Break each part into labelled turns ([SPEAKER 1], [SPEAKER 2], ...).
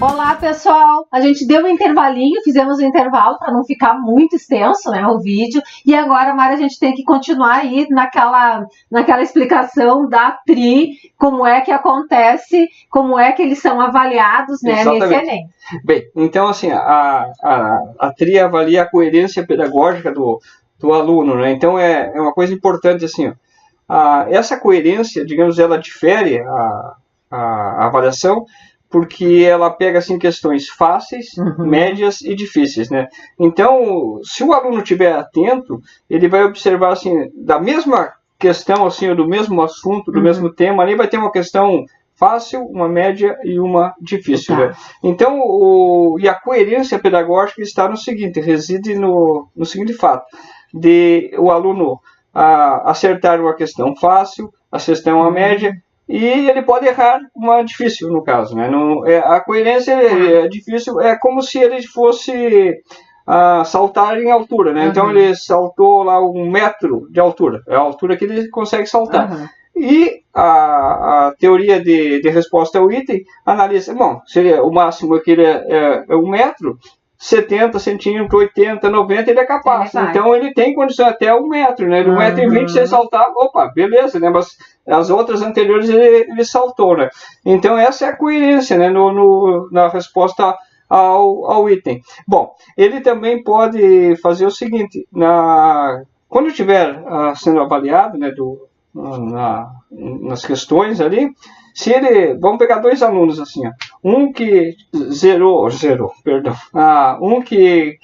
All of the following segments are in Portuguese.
[SPEAKER 1] Olá, pessoal! A gente deu um intervalinho, fizemos um intervalo para não ficar muito extenso, né, o vídeo. E agora, Mari, a gente tem que continuar aí naquela explicação da TRI, como é que acontece, como é que eles são avaliados, né, nesse Enem.
[SPEAKER 2] Bem, então, assim, a TRI avalia a coerência pedagógica do aluno, né? Então, é uma coisa importante, assim, ó, essa coerência, digamos, ela difere a avaliação, porque ela pega assim questões fáceis, médias e difíceis, né? Então, se o aluno estiver atento, ele vai observar assim, da mesma questão assim, do mesmo assunto, do mesmo tema, ali vai ter uma questão fácil, uma média e uma difícil, né? Então, e a coerência pedagógica está no seguinte, reside no seguinte fato, de o aluno acertar uma questão fácil, acertar uma média, e ele pode errar uma difícil, no caso, né? A coerência é difícil, é como se ele fosse saltar em altura, né? Então ele saltou lá 1 metro de altura, é a altura que ele consegue saltar. E a teoria de resposta ao item analisa, bom, seria o máximo que ele é 1 metro, 70 centímetros, 80, 90, ele é capaz. Então ele tem condição até 1 metro, né? 1,20 m se ele saltar, opa, beleza, né? Mas as outras anteriores ele saltou, né? Então essa é a coerência, né? Na resposta ao item. Bom, ele também pode fazer o seguinte, quando estiver sendo avaliado, né, nas questões ali, se ele, vamos pegar 2 alunos assim, ó, um que um que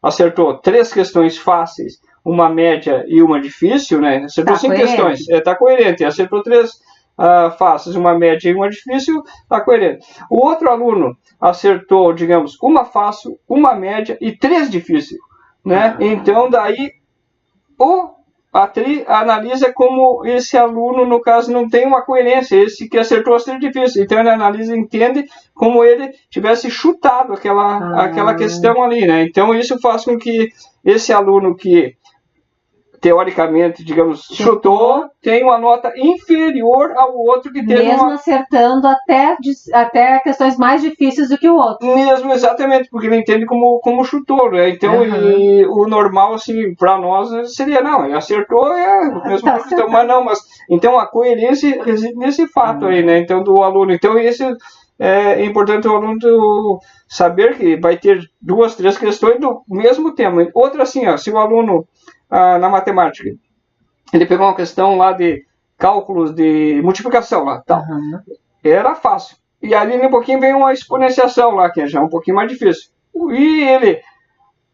[SPEAKER 2] acertou 3 questões fáceis, uma média e uma difícil, né? Acertou 5 questões, está coerente, acertou 3 fáceis, uma média e uma difícil, está coerente. O outro aluno acertou, digamos, uma fácil, uma média e 3 difíceis, né? Então daí a TRI analisa como esse aluno, no caso, não tem uma coerência, esse que acertou as 3 difíceis. Então ele analisa e entende como ele tivesse chutado aquela questão ali, né? Então isso faz com que esse aluno que, teoricamente, digamos, chutou, tem uma nota inferior ao outro que teve
[SPEAKER 1] mesmo acertando até questões mais difíceis do que o outro.
[SPEAKER 2] Mesmo, exatamente, porque ele entende como chutou, né? Então, e o normal, assim, para nós, seria, não, ele acertou, a mesma questão, mas não, então a coerência reside nesse fato aí, né? Então, do aluno. Então, esse é importante o aluno saber que vai ter 2, 3 questões do mesmo tema. Outra, assim, ó, se o aluno na matemática, ele pegou uma questão lá de cálculos de multiplicação lá, tal. Era fácil. E ali um pouquinho vem uma exponenciação lá, que é já um pouquinho mais difícil. E ele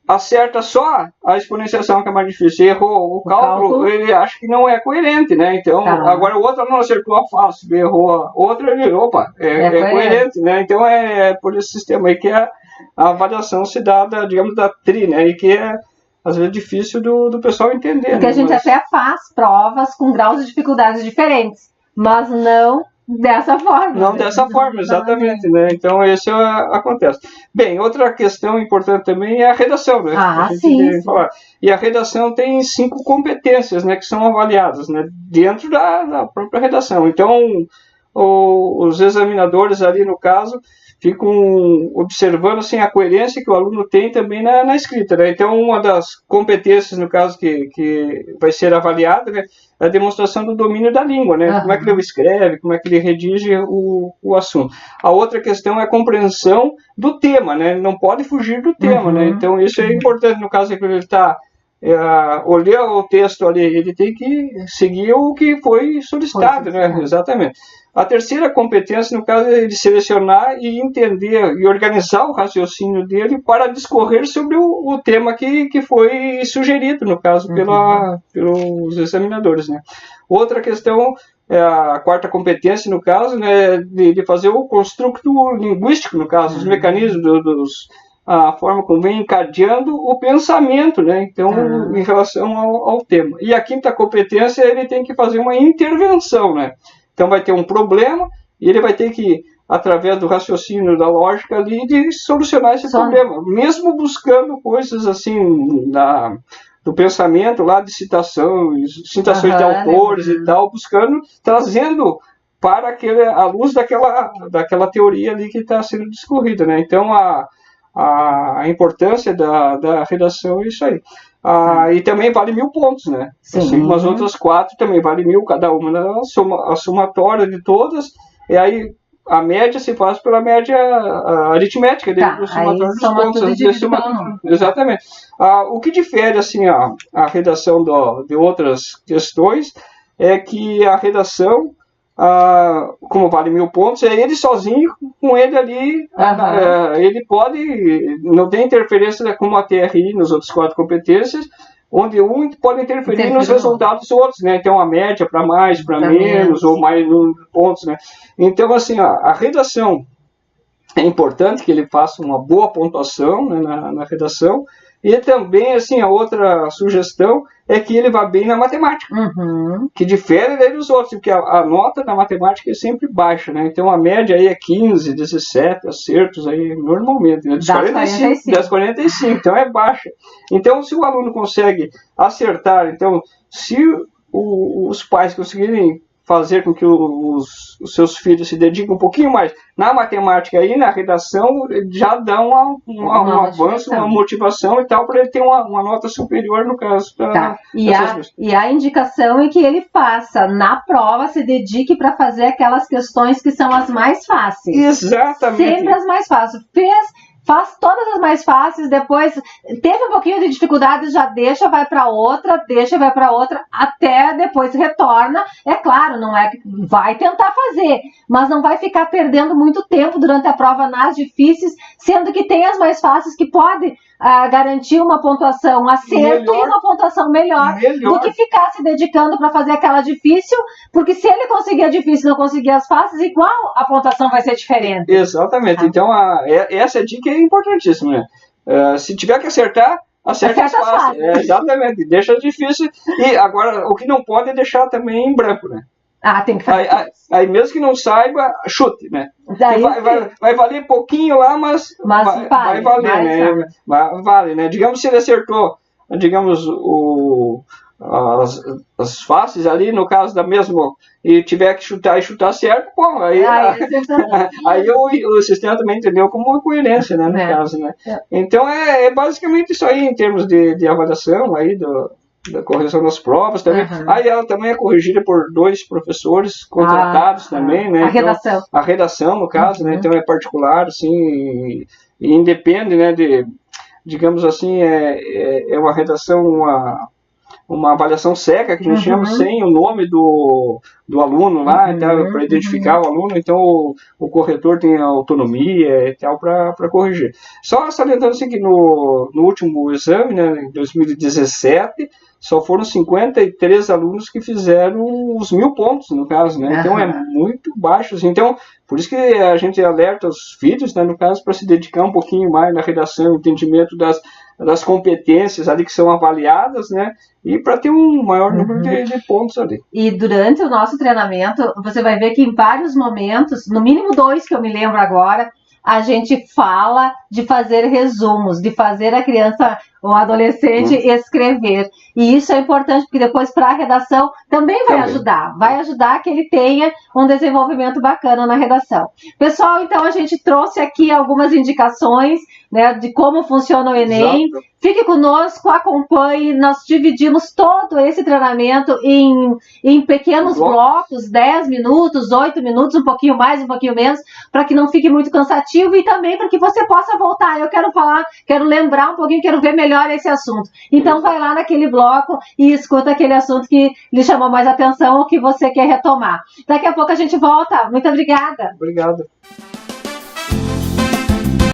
[SPEAKER 2] acerta só a exponenciação, que é mais difícil, errou o cálculo, ele acha que não é coerente, né? Então, agora o outro não acertou a fácil, errou a outra, ele, opa, é coerente, né? Então é por esse sistema aí que a avaliação se dá, digamos, da TRI, né? E que é às vezes difícil do pessoal entender.
[SPEAKER 1] Porque a gente até faz provas com graus de dificuldades diferentes, mas não dessa forma.
[SPEAKER 2] Não dessa forma, exatamente, né? Então isso acontece. Bem, outra questão importante também é a redação, né?
[SPEAKER 1] Sim.
[SPEAKER 2] Falar. E a redação tem 5 competências, né, que são avaliadas, né, dentro da própria redação. Então, os examinadores ali, no caso, ficam observando assim, a coerência que o aluno tem também na escrita, né? Então, uma das competências, no caso, que vai ser avaliada, né, é a demonstração do domínio da língua, né? Como é que ele escreve, como é que ele redige o assunto. A outra questão é a compreensão do tema, né? Não pode fugir do tema, né? Então, isso é importante, no caso, que ele está olhar o texto ali, ele tem que seguir o que foi solicitado, né? Exatamente. A terceira competência, no caso, é de selecionar e entender e organizar o raciocínio dele para discorrer sobre o tema que foi sugerido, no caso, pelos examinadores, né? Outra questão é a quarta competência, no caso, né, de fazer o construto linguístico, no caso, os mecanismos a forma como vem encadeando o pensamento, né? Então, em relação ao tema. E a quinta competência, ele tem que fazer uma intervenção, né? Então, vai ter um problema e ele vai ter que, através do raciocínio, da lógica ali, de solucionar esse problema. Mesmo buscando coisas assim, do pensamento lá, de citações de autores e tal, buscando, trazendo para à luz daquela teoria ali que está sendo discorrida, né? Então a importância da redação é isso aí. E também vale 1000 pontos, né?
[SPEAKER 1] Sim.
[SPEAKER 2] Assim, umas outras 4 também vale 1000 cada uma, né? A somatória de todas, e aí a média se faz pela média aritmética do somatório dos pontos. Exatamente. O que difere assim, a redação de outras questões é que a redação, como vale 1000 pontos, é ele sozinho, com ele ali, ele pode, não tem interferência como a TRI nos outros 4 competências, onde um pode interferir nos resultados dos outros, né? Então a média para mais, para menos, ou mais pontos, né? Então assim, a redação é importante que ele faça uma boa pontuação, né, na redação. E também, assim, a outra sugestão é que ele vá bem na matemática, que difere daí dos outros, porque a nota da matemática é sempre baixa, né? Então a média aí é 15, 17 acertos aí normalmente, né? Das 45, então é baixa. Então se o aluno consegue acertar, então se os pais conseguirem fazer com que os seus filhos se dediquem um pouquinho mais na matemática e na redação, já dá um avanço, uma motivação e tal, para ele ter uma nota superior, no caso.
[SPEAKER 1] E a indicação é que ele faça, na prova, se dedique para fazer aquelas questões que são as mais fáceis.
[SPEAKER 2] Exatamente.
[SPEAKER 1] Sempre as mais fáceis. Faz todas as mais fáceis, depois teve um pouquinho de dificuldade, já deixa, vai para outra, até depois retorna. É claro, não é que vai tentar fazer, mas não vai ficar perdendo muito tempo durante a prova nas difíceis, sendo que tem as mais fáceis que pode garantir uma pontuação acerto e uma pontuação melhor do que ficar se dedicando para fazer aquela difícil, porque se ele conseguir a difícil e não conseguir as fáceis, igual a pontuação vai ser diferente.
[SPEAKER 2] Exatamente. Então essa dica é importantíssima, né? Se tiver que acertar, acerta as fáceis. Exatamente, deixa difícil. E agora, o que não pode é deixar também em branco, né?
[SPEAKER 1] Tem que fazer.
[SPEAKER 2] Aí mesmo que não saiba, chute, né? Vai valer pouquinho lá, mas vai valer, né? Vale, né? Digamos, se ele acertou, digamos, as faces ali, no caso da mesma, e tiver que chutar e chutar certo, bom, aí o sistema também entendeu como uma coerência, né, no caso, né? Então é basicamente isso aí em termos de avaliação aí da correção das provas também. Aí ela também é corrigida por 2 professores contratados também, né? A redação, no caso, né? Então é particular, assim, e independe, né, digamos assim, é uma redação, uma avaliação seca, que a gente chama, sem o nome do aluno lá, para identificar o aluno. Então o corretor tem autonomia e tal para corrigir. Só salientando assim que no último exame, né, em 2017, só foram 53 alunos que fizeram os 1000 pontos, no caso, né? Então é muito baixo, assim. Então, por isso que a gente alerta os filhos, né, no caso, para se dedicar um pouquinho mais na redação, entendimento das competências ali que são avaliadas, né? E para ter um maior número de pontos ali.
[SPEAKER 1] E durante o nosso treinamento, você vai ver que em vários momentos, no mínimo 2 que eu me lembro agora, a gente fala de fazer resumos, de fazer a criança ou adolescente escrever. E isso é importante, porque depois para a redação também vai ajudar que ele tenha um desenvolvimento bacana na redação. Pessoal, então a gente trouxe aqui algumas indicações, né, de como funciona o Enem. Exato. Fique conosco, acompanhe. Nós dividimos todo esse treinamento em pequenos blocos, 10 minutos, 8 minutos, um pouquinho mais, um pouquinho menos, para que não fique muito cansativo e também para que você possa voltar. Eu quero lembrar um pouquinho, quero ver melhor esse assunto. Então vai lá naquele bloco e escuta aquele assunto que lhe chamou mais atenção ou que você quer retomar. Daqui a pouco a gente volta. Muito obrigada.
[SPEAKER 2] Obrigado.